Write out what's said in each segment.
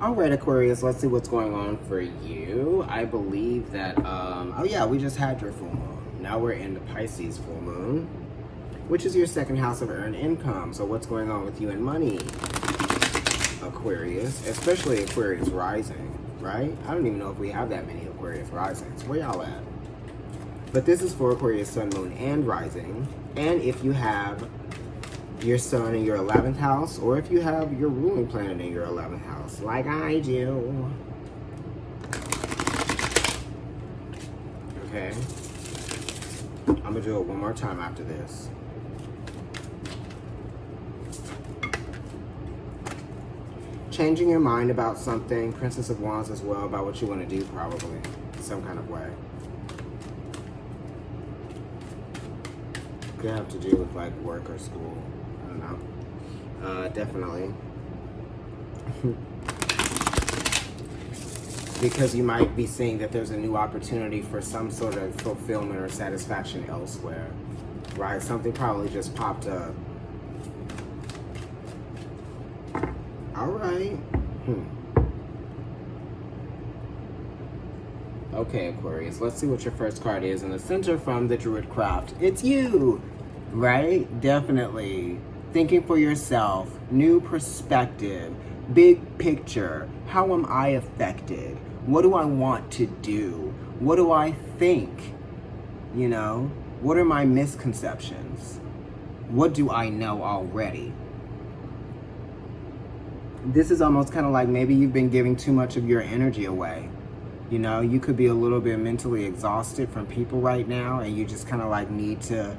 All right, Aquarius, let's see what's going on for you. I believe that, oh yeah, we just had your full moon. Now we're in the Pisces full moon, which is your second house of earned income. So what's going on with you and money, Aquarius, especially Aquarius rising, right? I don't even know if we have that many Aquarius risings. Where y'all at? But this is for Aquarius sun, moon, and rising. And if you have your sun in your 11th house, or if you have your ruling planet in your 11th house, like I do. Okay. I'm gonna do it one more time after this. Changing your mind about something, Princess of Wands as well, about what you want to do probably, in some kind of way. Could have to do with like work or school. I don't know. Definitely. Because you might be seeing that there's a new opportunity for some sort of fulfillment or satisfaction elsewhere. Right? Something probably just popped up. Alright. Okay, Aquarius, let's see what your first card is in the center from the Druid Craft. It's you! Right? Definitely. Thinking for yourself, new perspective, big picture. How am I affected? What do I want to do? What do I think? You know? What are my misconceptions? What do I know already? This is almost kind of like maybe you've been giving too much of your energy away. You know, you could be a little bit mentally exhausted from people right now, and you just kind of like need to,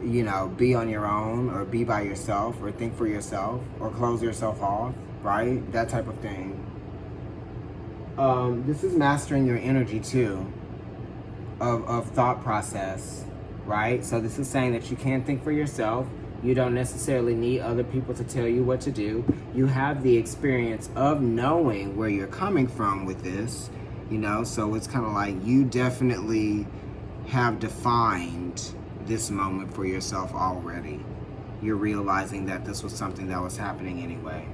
you know, be on your own, or be by yourself, or think for yourself, or close yourself off, right? That type of thing. This is mastering your energy too, of thought process, right? So this is saying that you can think for yourself. You don't necessarily need other people to tell you what to do. You have the experience of knowing where you're coming from with this, you know? So it's kind of like you definitely have defined this moment for yourself already. You're realizing that this was something that was happening anyway.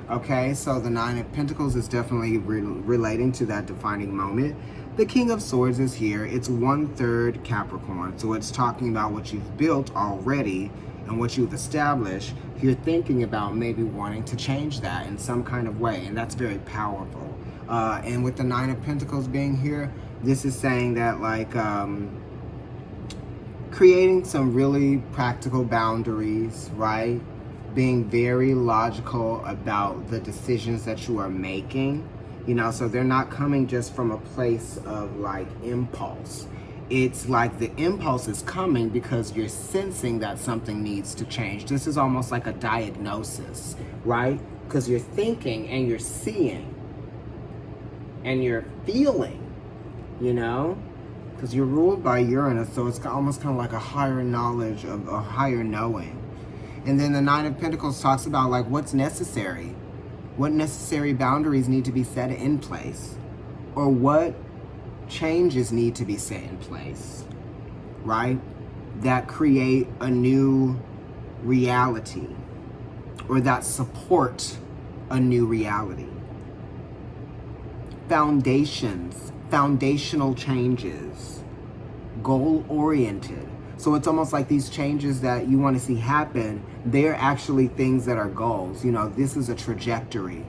Okay, so the Nine of Pentacles is definitely relating to that defining moment. The King of Swords is here. It's 1/3 Capricorn. So it's talking about what you've built already and what you've established. You're thinking about maybe wanting to change that in some kind of way, and that's very powerful. And with the Nine of Pentacles being here, this is saying that like creating some really practical boundaries, right? Being very logical about the decisions that you are making, you know, so they're not coming just from a place of like impulse. It's like the impulse is coming because you're sensing that something needs to change. This is almost like a diagnosis, right? Because you're thinking and you're seeing and you're feeling, you know, because you're ruled by Uranus, so it's almost kind of like a higher knowledge, of a higher knowing. And then the Nine of Pentacles talks about like what's necessary. What necessary boundaries need to be set in place, or what changes need to be set in place, right? That create a new reality, or that support a new reality. Foundational changes, goal-oriented. So it's almost like these changes that you want to see happen, they're actually things that are goals. You know, this is a trajectory.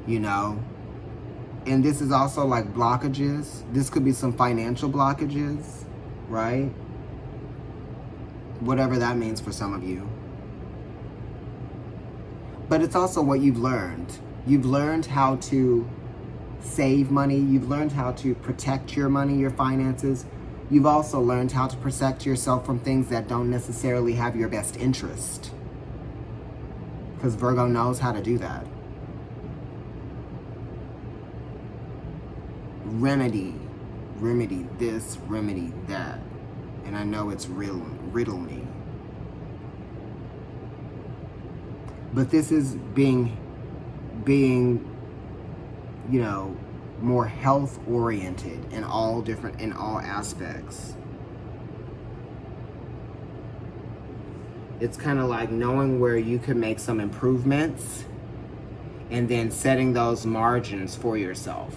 You know, and this is also like blockages. This could be some financial blockages, right? Whatever that means for some of you. But it's also what you've learned. You've learned how to save money. You've learned how to protect your money, your finances. You've also learned how to protect yourself from things that don't necessarily have your best interest. Because Virgo knows how to do that. Remedy this, remedy that. And I know it's riddle me. But this is being, you know, more health oriented in all aspects. It's kind of like knowing where you can make some improvements and then setting those margins for yourself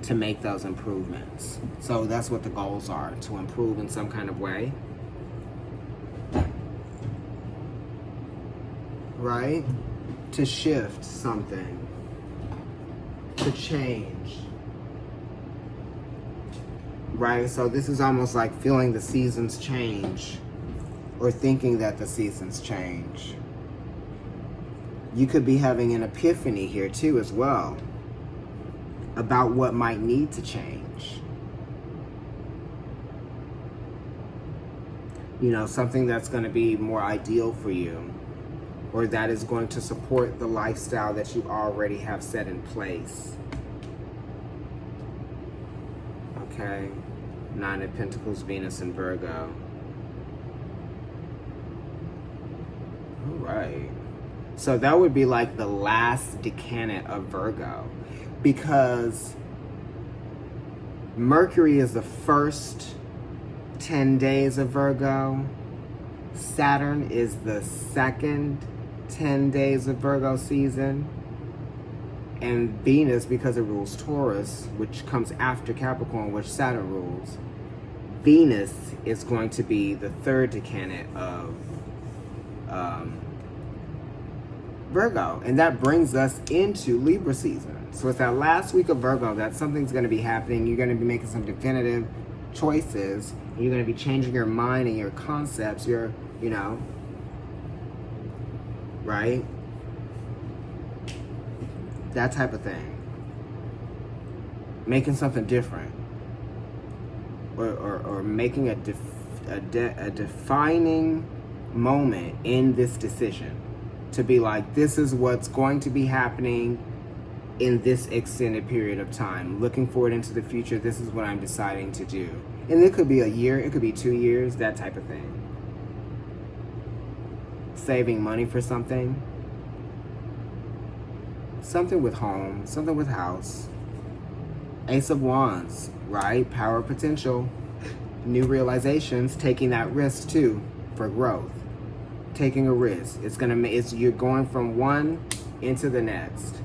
to make those improvements. So that's what the goals are, to improve in some kind of way. Right? To shift something. To change. Right? So this is almost like feeling the seasons change, or thinking that the seasons change. You could be having an epiphany here too as well about what might need to change. You know, something that's going to be more ideal for you, or that is going to support the lifestyle that you already have set in place. Okay. Nine of Pentacles, Venus and Virgo. All right. So that would be like the last decanate of Virgo, because Mercury is the first 10 days of Virgo. Saturn is the second 10 days of Virgo season. And Venus, because it rules Taurus, which comes after Capricorn, which Saturn rules, Venus is going to be the third decanate of Virgo. And that brings us into Libra season. So it's that last week of Virgo that something's going to be happening. You're going to be making some definitive choices. And you're going to be changing your mind and your concepts, your, you know, right? That type of thing. Making something different. Or making a defining moment in this decision. To be like, this is what's going to be happening in this extended period of time. Looking forward into the future, this is what I'm deciding to do. And it could be a year, it could be 2 years, that type of thing. Saving money for something. Something with home, something with house. Ace of Wands, right? Power of potential. New realizations, taking that risk too for growth. Taking a risk. You're going from one into the next.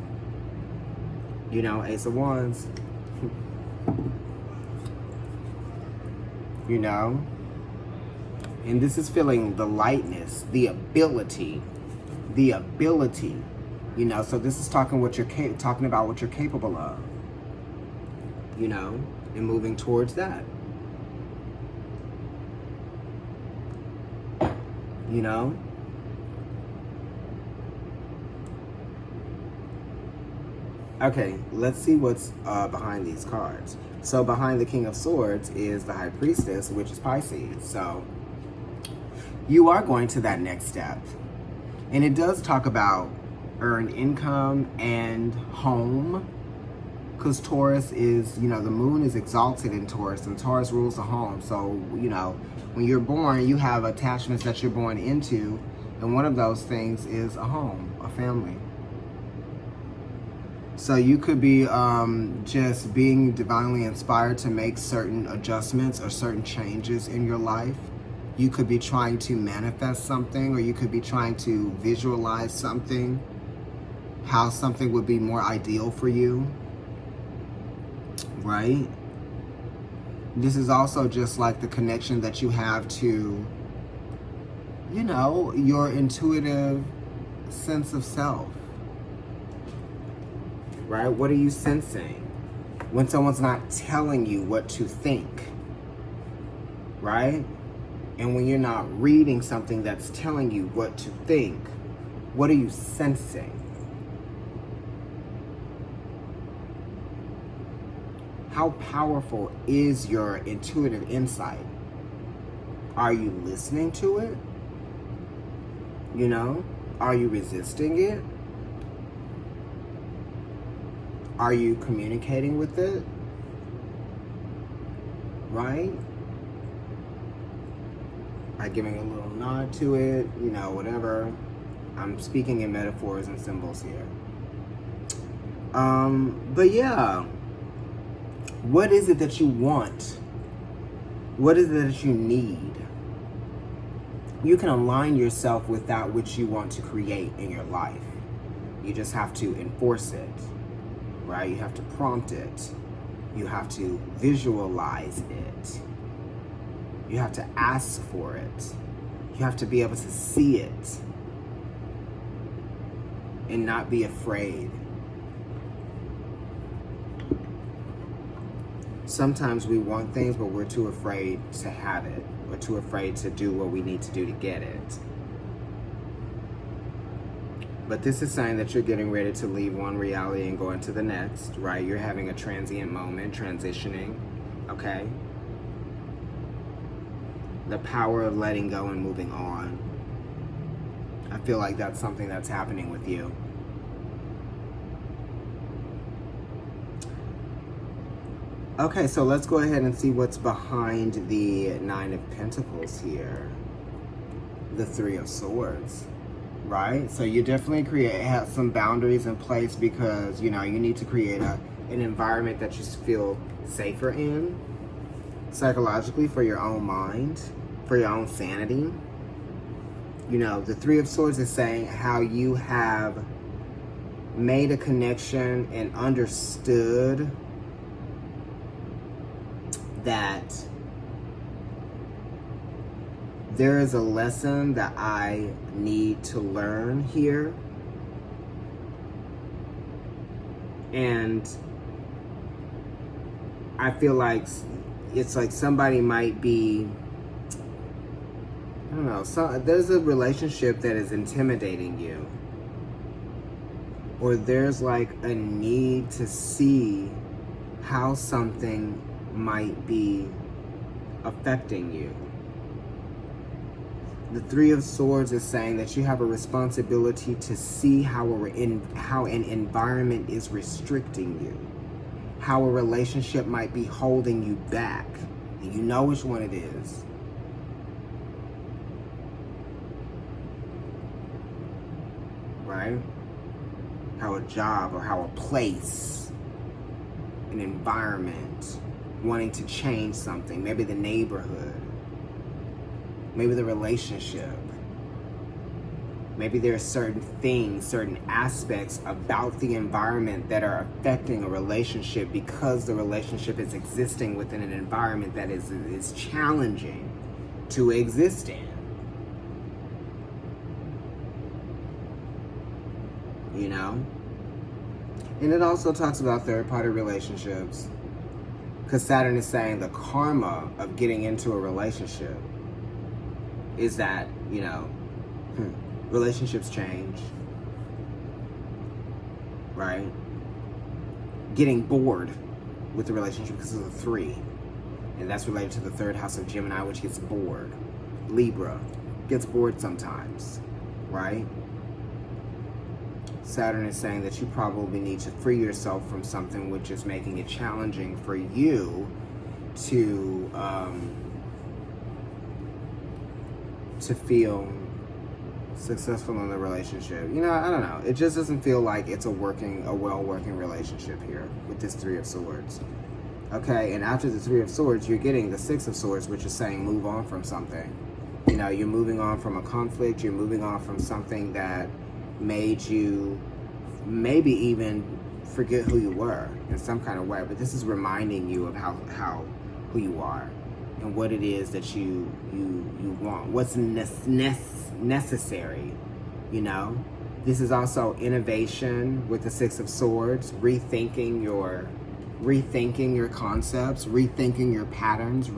You know, Ace of Wands. You know? And this is feeling the lightness, the ability. You know, so this is talking about what you're capable of. You know, and moving towards that. You know? Okay, let's see what's behind these cards. So behind the King of Swords is the High Priestess, which is Pisces. So you are going to that next step. And it does talk about earned income and home. Because Taurus is, you know, the moon is exalted in Taurus, and Taurus rules the home. So, you know, when you're born, you have attachments that you're born into, and one of those things is a home, a family. So you could be just being divinely inspired to make certain adjustments or certain changes in your life. You could be trying to manifest something, or you could be trying to visualize something, how something would be more ideal for you. Right? This is also just like the connection that you have to, you know, your intuitive sense of self. Right? What are you sensing when someone's not telling you what to think? Right? And when you're not reading something that's telling you what to think, what are you sensing? How powerful is your intuitive insight? Are you listening to it? You know? Are you resisting it? Are you communicating with it? Right? By giving a little nod to it, you know, whatever. I'm speaking in metaphors and symbols here. But yeah. What is it that you want? What is it that you need? you can align yourself with that which you want to create in your life. You just have to enforce it, right? You have to prompt it. You have to visualize it. You have to ask for it. You have to be able to see it and not be afraid. Sometimes we want things, but we're too afraid to have it. We're too afraid to do what we need to do to get it. But this is saying that you're getting ready to leave one reality and go into the next, right? You're having a transient moment, transitioning, okay? The power of letting go and moving on. I feel like that's something that's happening with you. Okay, so let's go ahead and see what's behind the Nine of Pentacles here. The Three of Swords, right? So you definitely have some boundaries in place because, you know, you need to create an environment that you feel safer in, psychologically, for your own mind, for your own sanity. You know, the Three of Swords is saying how you have made a connection and understood that there is a lesson that I need to learn here. And I feel like it's like somebody might be, I don't know, there's a relationship that is intimidating you. Or there's like a need to see how something might be affecting you. The Three of Swords is saying that you have a responsibility to see how an environment is restricting you, how a relationship might be holding you back. And you know which one it is. Right? How a job or how a place, an environment, wanting to change something, maybe the neighborhood, maybe the relationship, maybe there are certain things, certain aspects about the environment that are affecting a relationship because the relationship is existing within an environment that is challenging to exist in. You know? And it also talks about third-party relationships. Because Saturn is saying the karma of getting into a relationship is that, you know, relationships change, right? Getting bored with the relationship because of the 3. And that's related to the 3rd house of Gemini, which gets bored. Libra gets bored sometimes, right? Saturn is saying that you probably need to free yourself from something which is making it challenging for you to feel successful in the relationship. You know, I don't know. It just doesn't feel like it's a well-working relationship here with this Three of Swords. Okay, and after the Three of Swords, you're getting the Six of Swords, which is saying move on from something. You know, you're moving on from a conflict. You're moving on from something that made you maybe even forget who you were in some kind of way, but this is reminding you of who you are and what it is that you want, what's necessary. You know, this is also innovation with the Six of Swords, rethinking your concepts, rethinking your patterns,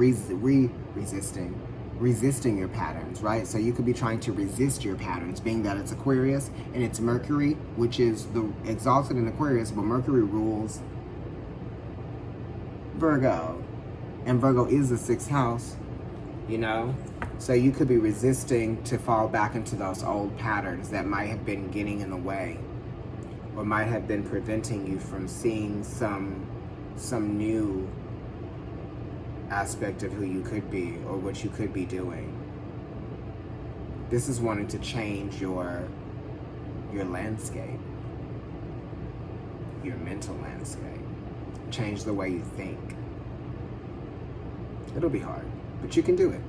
resisting your patterns, right? So you could be trying to resist your patterns, being that it's Aquarius and it's Mercury, which is the exalted in Aquarius, but Mercury rules Virgo, and Virgo is the 6th house, you know? So you could be resisting to fall back into those old patterns that might have been getting in the way or might have been preventing you from seeing some new aspect of who you could be or what you could be doing. This is wanting to change your landscape, your mental landscape, change the way you think. It'll be hard, but you can do it.